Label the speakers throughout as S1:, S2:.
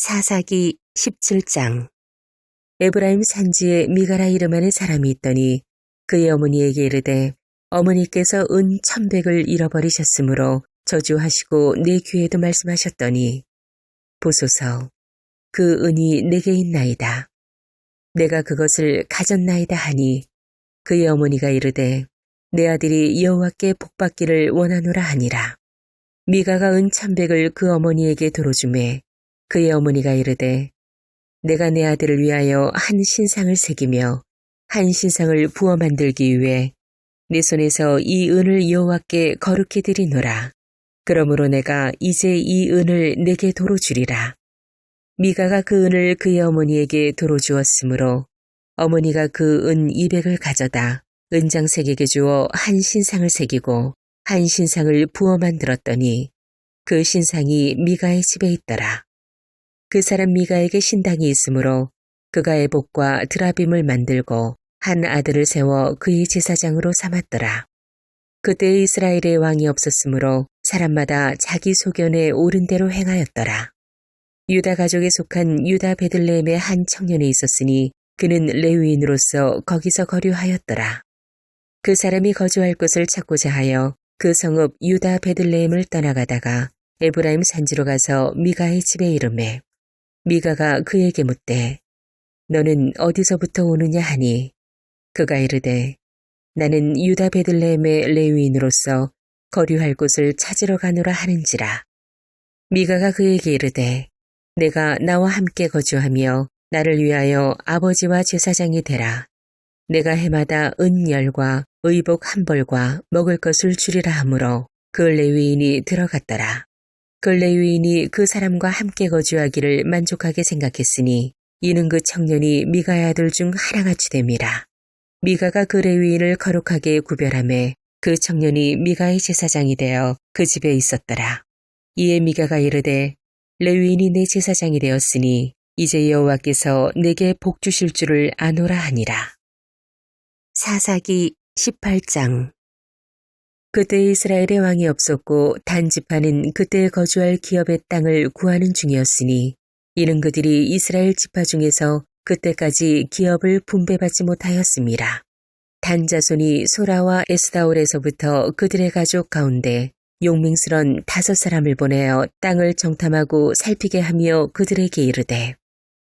S1: 사사기 17장. 에브라임 산지에 미가라 이름하는 사람이 있더니 그의 어머니에게 이르되 어머니께서 은 1,100을 잃어버리셨으므로 저주하시고 내 귀에도 말씀하셨더니 보소서 그 은이 내게 있나이다. 내가 그것을 가졌나이다 하니 그의 어머니가 이르되 내 아들이 여호와께 복받기를 원하노라 하니라. 미가가 은 1,100을 그 어머니에게 도로주매 그의 어머니가 이르되 내가 내 아들을 위하여 한 신상을 새기며 한 신상을 부어 만들기 위해 내 손에서 이 은을 여호와께 거룩히 드리노라. 그러므로 내가 이제 이 은을 내게 도로 주리라. 미가가 그 은을 그의 어머니에게 도로 주었으므로 어머니가 그 은 200을 가져다 은장색에게 주어 한 신상을 새기고 한 신상을 부어 만들었더니 그 신상이 미가의 집에 있더라. 그 사람 미가에게 신당이 있으므로 그가 에봇과 드라빔을 만들고 한 아들을 세워 그의 제사장으로 삼았더라. 그때 이스라엘의 왕이 없었으므로 사람마다 자기 소견에 옳은 대로 행하였더라. 유다 가족에 속한 유다 베들레헴의 한 청년이 있었으니 그는 레위인으로서 거기서 거류하였더라. 그 사람이 거주할 곳을 찾고자 하여 그 성읍 유다 베들레헴을 떠나가다가 에브라임 산지로 가서 미가의 집에 이르매 미가가 그에게 묻되 너는 어디서부터 오느냐 하니 그가 이르되 나는 유다 베들레헴의 레위인으로서 거류할 곳을 찾으러 가노라 하는지라. 미가가 그에게 이르되 내가 나와 함께 거주하며 나를 위하여 아버지와 제사장이 되라. 내가 해마다 은 10과 의복 1벌과 먹을 것을 주리라 하므로 그 레위인이 들어갔더라. 그 레위인이 그 사람과 함께 거주하기를 만족하게 생각했으니 이는 그 청년이 미가의 아들 중 하나같이 됨이라. 미가가 그 레위인을 거룩하게 구별하매 그 청년이 미가의 제사장이 되어 그 집에 있었더라. 이에 미가가 이르되 레위인이 내 제사장이 되었으니 이제 여호와께서 내게 복 주실 줄을 아노라 하니라. 사사기 18장. 그때 이스라엘의 왕이 없었고 단지파는 그때 거주할 기업의 땅을 구하는 중이었으니 이는 그들이 이스라엘 지파 중에서 그때까지 기업을 분배받지 못하였음이라. 단 자손이 소라와 에스다올에서부터 그들의 가족 가운데 용맹스런 5사람을 보내어 땅을 정탐하고 살피게 하며 그들에게 이르되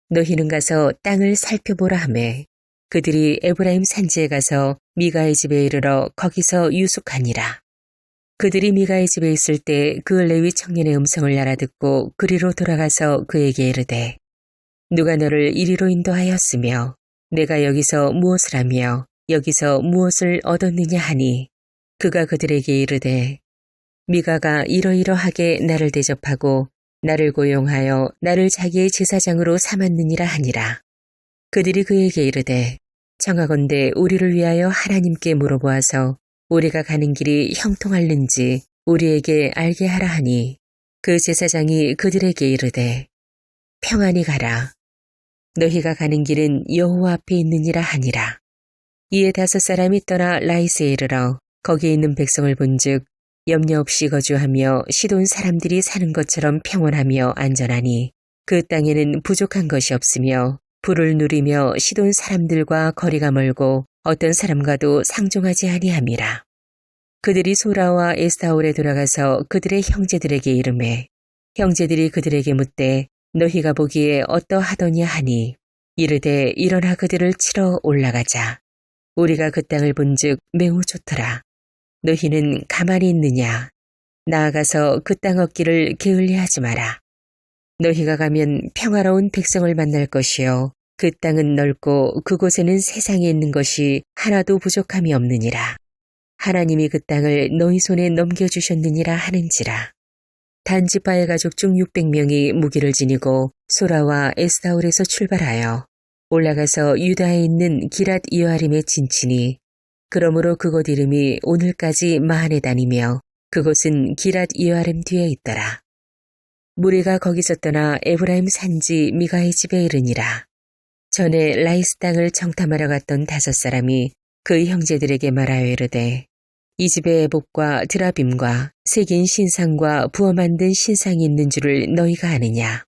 S1: 너희는 가서 땅을 살펴보라 하매 그들이 에브라임 산지에 가서 미가의 집에 이르러 거기서 유숙하니라. 그들이 미가의 집에 있을 때 그 레위 청년의 음성을 알아듣고 그리로 돌아가서 그에게 이르되 누가 너를 이리로 인도하였으며 내가 여기서 무엇을 하며 여기서 무엇을 얻었느냐 하니 그가 그들에게 이르되 미가가 이러이러하게 나를 대접하고 나를 고용하여 나를 자기의 제사장으로 삼았느니라 하니라. 그들이 그에게 이르되 청하건대 우리를 위하여 하나님께 물어보아서 우리가 가는 길이 형통할는지 우리에게 알게 하라 하니 그 제사장이 그들에게 이르되 평안히 가라. 너희가 가는 길은 여호와 앞에 있느니라 하니라. 이에 5사람이 떠나 라이스에 이르러 거기에 있는 백성을 본즉 염려 없이 거주하며 시돈 사람들이 사는 것처럼 평온하며 안전하니 그 땅에는 부족한 것이 없으며 불을 누리며 시돈 사람들과 거리가 멀고 어떤 사람과도 상종하지 아니함이라. 그들이 소라와 에스다올에 돌아가서 그들의 형제들에게 이르매 형제들이 그들에게 묻되 너희가 보기에 어떠하더냐 하니 이르되 일어나 그들을 치러 올라가자. 우리가 그 땅을 본즉 매우 좋더라. 너희는 가만히 있느냐? 나아가서 그 땅 얻기를 게을리하지 마라. 너희가 가면 평화로운 백성을 만날 것이요 그 땅은 넓고 그곳에는 세상에 있는 것이 하나도 부족함이 없느니라. 하나님이 그 땅을 너희 손에 넘겨주셨느니라 하는지라. 단지파의 가족 중 600명이 무기를 지니고 소라와 에스다올에서 출발하여 올라가서 유다에 있는 기랏 이어아림에 진치니 그러므로 그곳 이름이 오늘까지 마하네단이며 그곳은 기랏 이어아림 뒤에 있더라. 무리가 거기서 떠나 에브라임 산지 미가의 집에 이르니라. 전에 라이스 땅을 정탐하러 갔던 5사람이 그 형제들에게 말하여 이르되 이 집에 에봇과 드라빔과 새긴 신상과 부어 만든 신상이 있는 줄을 너희가 아느냐.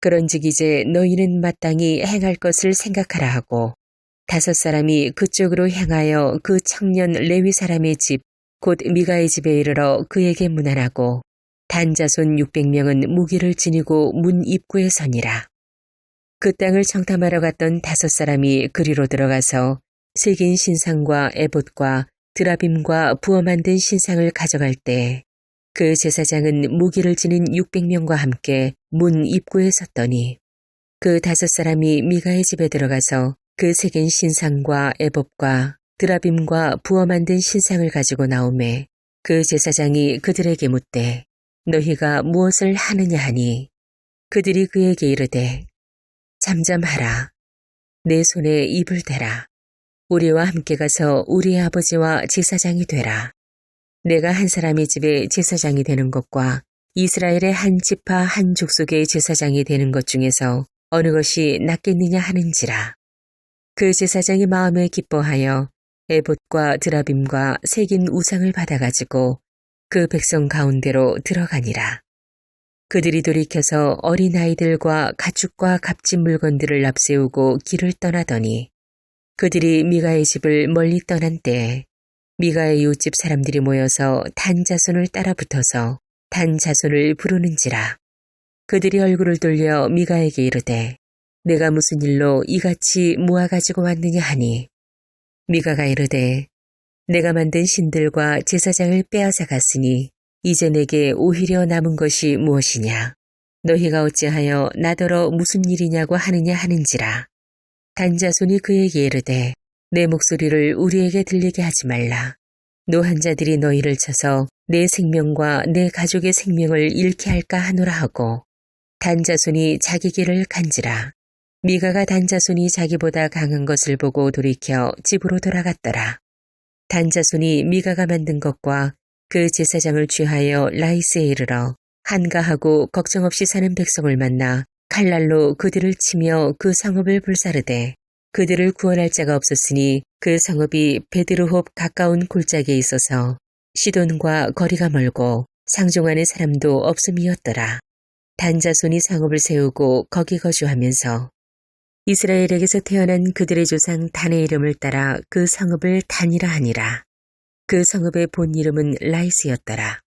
S1: 그런즉 이제 너희는 마땅히 행할 것을 생각하라 하고 5 사람이 그쪽으로 향하여 그 청년 레위 사람의 집 곧 미가의 집에 이르러 그에게 문안하고 단 자손 600명은 무기를 지니고 문 입구에 서니라. 그 땅을 정탐하러 갔던 5 사람이 그리로 들어가서 새긴 신상과 에봇과 드라빔과 부어 만든 신상을 가져갈 때 그 제사장은 무기를 지닌 600명과 함께 문 입구에 섰더니 그 5 사람이 미가의 집에 들어가서 그 새긴 신상과 에봇과 드라빔과 부어 만든 신상을 가지고 나오매 그 제사장이 그들에게 묻되 너희가 무엇을 하느냐 하니 그들이 그에게 이르되 잠잠하라. 내 손에 입을 대라. 우리와 함께 가서 우리의 아버지와 제사장이 되라. 내가 한 사람의 집에 제사장이 되는 것과 이스라엘의 한 지파 한 족속의 제사장이 되는 것 중에서 어느 것이 낫겠느냐 하는지라. 그 제사장이 마음에 기뻐하여 에봇과 드라빔과 새긴 우상을 받아가지고 그 백성 가운데로 들어가니라. 그들이 돌이켜서 어린아이들과 가축과 값진 물건들을 앞세우고 길을 떠나더니 그들이 미가의 집을 멀리 떠난 때에 미가의 이웃집 사람들이 모여서 단 자손을 따라붙어서 단 자손을 부르는지라. 그들이 얼굴을 돌려 미가에게 이르되 내가 무슨 일로 이같이 모아가지고 왔느냐 하니 미가가 이르되 내가 만든 신들과 제사장을 빼앗아 갔으니 이제 내게 오히려 남은 것이 무엇이냐. 너희가 어찌하여 나더러 무슨 일이냐고 하느냐 하는지라. 단자손이 그에게 이르되 내 목소리를 우리에게 들리게 하지 말라. 노한 자들이 너희를 쳐서 내 생명과 내 가족의 생명을 잃게 할까 하노라 하고 단자손이 자기 길을 간지라. 미가가 단자손이 자기보다 강한 것을 보고 돌이켜 집으로 돌아갔더라. 단자손이 미가가 만든 것과 그 제사장을 취하여 라이스에 이르러 한가하고 걱정 없이 사는 백성을 만나 칼날로 그들을 치며 그 성읍을 불사르되 그들을 구원할 자가 없었으니 그 성읍이 베드르홉 가까운 골짜기에 있어서 시돈과 거리가 멀고 상종하는 사람도 없음이었더라. 단자손이 성읍을 세우고 거기 거주하면서 이스라엘에게서 태어난 그들의 조상 단의 이름을 따라 그 성읍을 단이라 하니라. 그 성읍의 본 이름은 라이스였더라.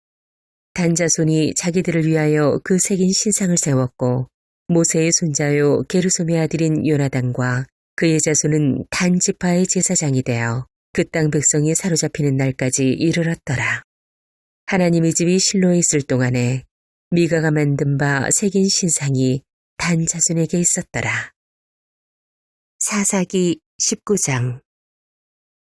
S1: 단자손이 자기들을 위하여 그 새긴 신상을 세웠고 모세의 손자요 게르솜의 아들인 요나단과 그의 자손은 단 지파의 제사장이 되어 그 땅 백성이 사로잡히는 날까지 이르렀더라. 하나님의 집이 실로에 있을 동안에 미가가 만든 바 새긴 신상이 단 자손에게 있었더라. 사사기 19장.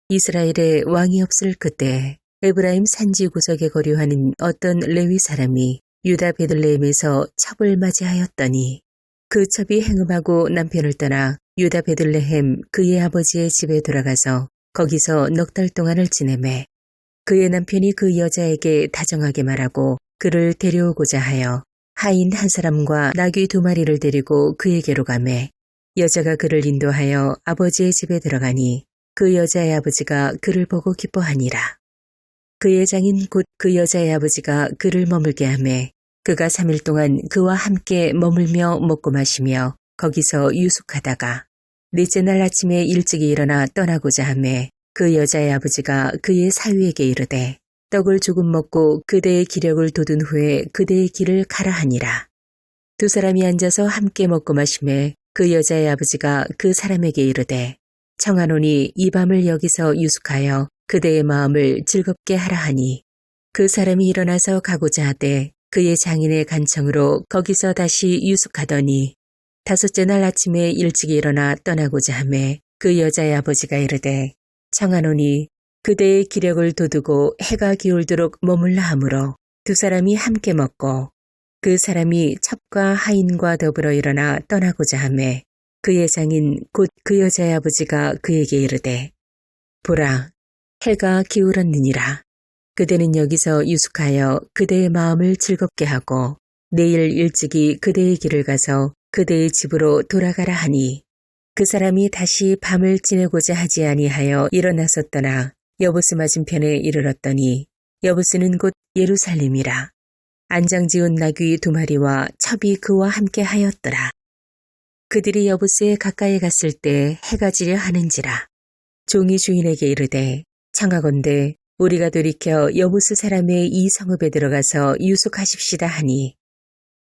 S1: 이스라엘에 왕이 없을 그때 에브라임 산지 구석에 거류하는 어떤 레위 사람이 유다 베들레헴에서 첩을 맞이하였더니 그 첩이 행음하고 남편을 떠나 유다 베들레헴 그의 아버지의 집에 돌아가서 거기서 넉 달 동안을 지내매 그의 남편이 그 여자에게 다정하게 말하고 그를 데려오고자 하여 하인 한 사람과 나귀 2마리를 데리고 그에게로 가매 여자가 그를 인도하여 아버지의 집에 들어가니 그 여자의 아버지가 그를 보고 기뻐하니라. 그의 장인 곧 그 여자의 아버지가 그를 머물게 하매 그가 3일 동안 그와 함께 머물며 먹고 마시며 거기서 유숙하다가 넷째 날 아침에 일찍이 일어나 떠나고자 하매 그 여자의 아버지가 그의 사위에게 이르되 떡을 조금 먹고 그대의 기력을 돋운 후에 그대의 길을 가라 하니라. 2 사람이 앉아서 함께 먹고 마시매 그 여자의 아버지가 그 사람에게 이르되 청하노니 이 밤을 여기서 유숙하여 그대의 마음을 즐겁게 하라 하니 그 사람이 일어나서 가고자 하되 그의 장인의 간청으로 거기서 다시 유숙하더니 5째 날 아침에 일찍이 일어나 떠나고자 하매 그 여자의 아버지가 이르되 청하노니 그대의 기력을 돋우고 해가 기울도록 머물라 하므로 2 사람이 함께 먹고 그 사람이 첩과 하인과 더불어 일어나 떠나고자 하매 그의 장인 곧 그 여자의 아버지가 그에게 이르되 보라 해가 기울었느니라. 그대는 여기서 유숙하여 그대의 마음을 즐겁게 하고 내일 일찍이 그대의 길을 가서 그대의 집으로 돌아가라 하니 그 사람이 다시 밤을 지내고자 하지 아니하여 일어나서 떠나 여부스 맞은편에 이르렀더니 여부스는 곧 예루살렘이라. 안장지은 나귀 2마리와 첩이 그와 함께 하였더라. 그들이 여부스에 가까이 갔을 때 해가 지려 하는지라. 종이 주인에게 이르되 청하건대 우리가 돌이켜 여부스 사람의 이 성읍에 들어가서 유숙하십시다 하니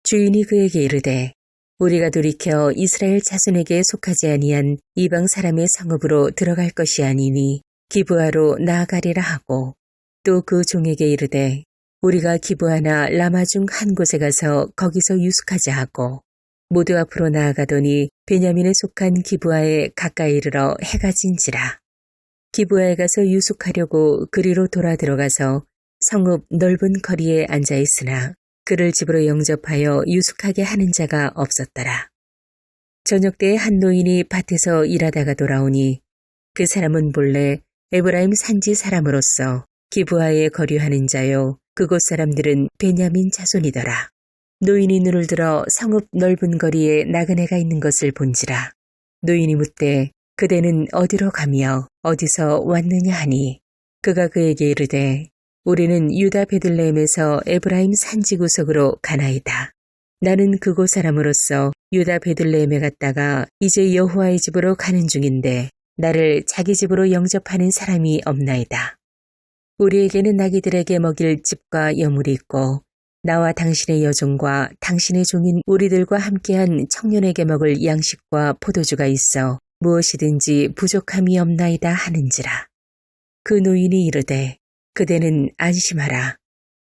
S1: 주인이 그에게 이르되 우리가 돌이켜 이스라엘 자손에게 속하지 아니한 이방 사람의 성읍으로 들어갈 것이 아니니 기브아로 나아가리라 하고 또 그 종에게 이르되 우리가 기브아나 라마 중 한 곳에 가서 거기서 유숙하자 하고 모두 앞으로 나아가더니 베냐민에 속한 기브아에 가까이 이르러 해가 진지라. 기브아에 가서 유숙하려고 그리로 돌아 들어가서 성읍 넓은 거리에 앉아 있으나 그를 집으로 영접하여 유숙하게 하는 자가 없었더라. 저녁 때에 한 노인이 밭에서 일하다가 돌아오니 그 사람은 본래 에브라임 산지 사람으로서 기브아에 거류하는 자요 그곳 사람들은 베냐민 자손이더라. 노인이 눈을 들어 성읍 넓은 거리에 나그네가 있는 것을 본지라. 노인이 묻되 그대는 어디로 가며 어디서 왔느냐 하니 그가 그에게 이르되 우리는 유다 베들레헴에서 에브라임 산지 구석으로 가나이다. 나는 그곳 사람으로서 유다 베들레헴에 갔다가 이제 여호와의 집으로 가는 중인데 나를 자기 집으로 영접하는 사람이 없나이다. 우리에게는 나귀들에게 먹일 집과 여물이 있고 나와 당신의 여종과 당신의 종인 우리들과 함께한 청년에게 먹을 양식과 포도주가 있어 무엇이든지 부족함이 없나이다 하는지라. 그 노인이 이르되 그대는 안심하라.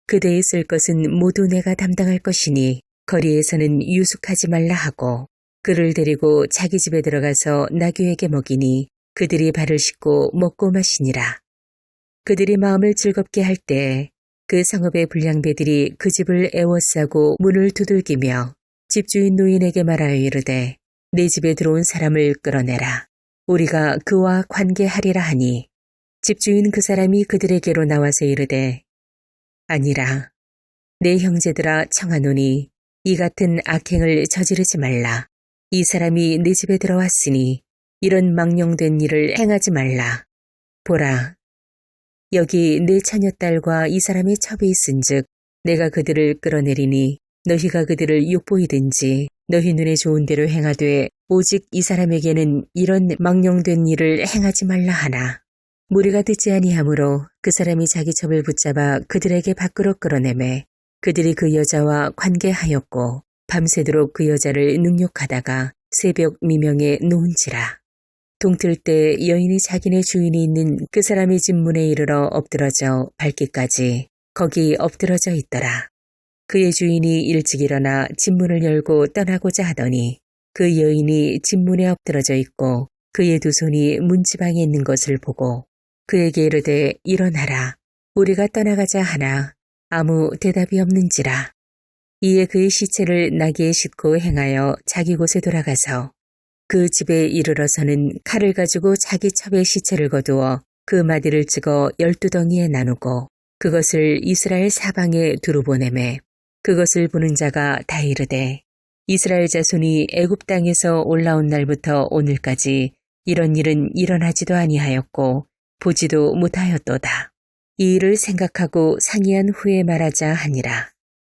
S1: 그대의 쓸 것은 모두 내가 담당할 것이니 거리에서는 유숙하지 말라 하고 그를 데리고 자기 집에 들어가서 나귀에게 먹이니 그들이 발을 씻고 먹고 마시니라. 그들이 마음을 즐겁게 할 때 그 성읍의 불량배들이 그 집을 애워싸고 문을 두들기며 집주인 노인에게 말하여 이르되 내 집에 들어온 사람을 끌어내라. 우리가 그와 관계하리라 하니 집주인 그 사람이 그들에게로 나와서 이르되 아니라 내 형제들아 청하노니 이 같은 악행을 저지르지 말라. 이 사람이 내 집에 들어왔으니 이런 망령된 일을 행하지 말라. 보라, 여기 내 처녀딸과 이 사람의 첩이 있은즉 내가 그들을 끌어내리니 너희가 그들을 욕보이든지 너희 눈에 좋은 대로 행하되 오직 이 사람에게는 이런 망령된 일을 행하지 말라 하나. 무리가 듣지 아니하므로 그 사람이 자기 첩을 붙잡아 그들에게 밖으로 끌어내매 그들이 그 여자와 관계하였고 밤새도록 그 여자를 능욕하다가 새벽 미명에 놓은지라. 동틀 때 여인이 자기네 주인이 있는 그 사람의 집 문에 이르러 엎드러져 밟기까지 거기 엎드러져 있더라. 그의 주인이 일찍 일어나 집 문을 열고 떠나고자 하더니 그 여인이 집 문에 엎드러져 있고 그의 두 손이 문지방에 있는 것을 보고 그에게 이르되 일어나라. 우리가 떠나가자 하나 아무 대답이 없는지라. 이에 그의 시체를 나귀에 싣고 행하여 자기 곳에 돌아가서 그 집에 이르러서는 칼을 가지고 자기 첩의 시체를 거두어 그 마디를 찍어 12덩이에 나누고 그것을 이스라엘 사방에 두루 보내매 그것을 보는 자가 다 이르되 이스라엘 자손이 애굽 땅에서 올라온 날부터 오늘까지 이런 일은 일어나지도 아니하였고 보지도 못하였도다. 이 일을 생각하고 상의한 후에 말하자 하니라.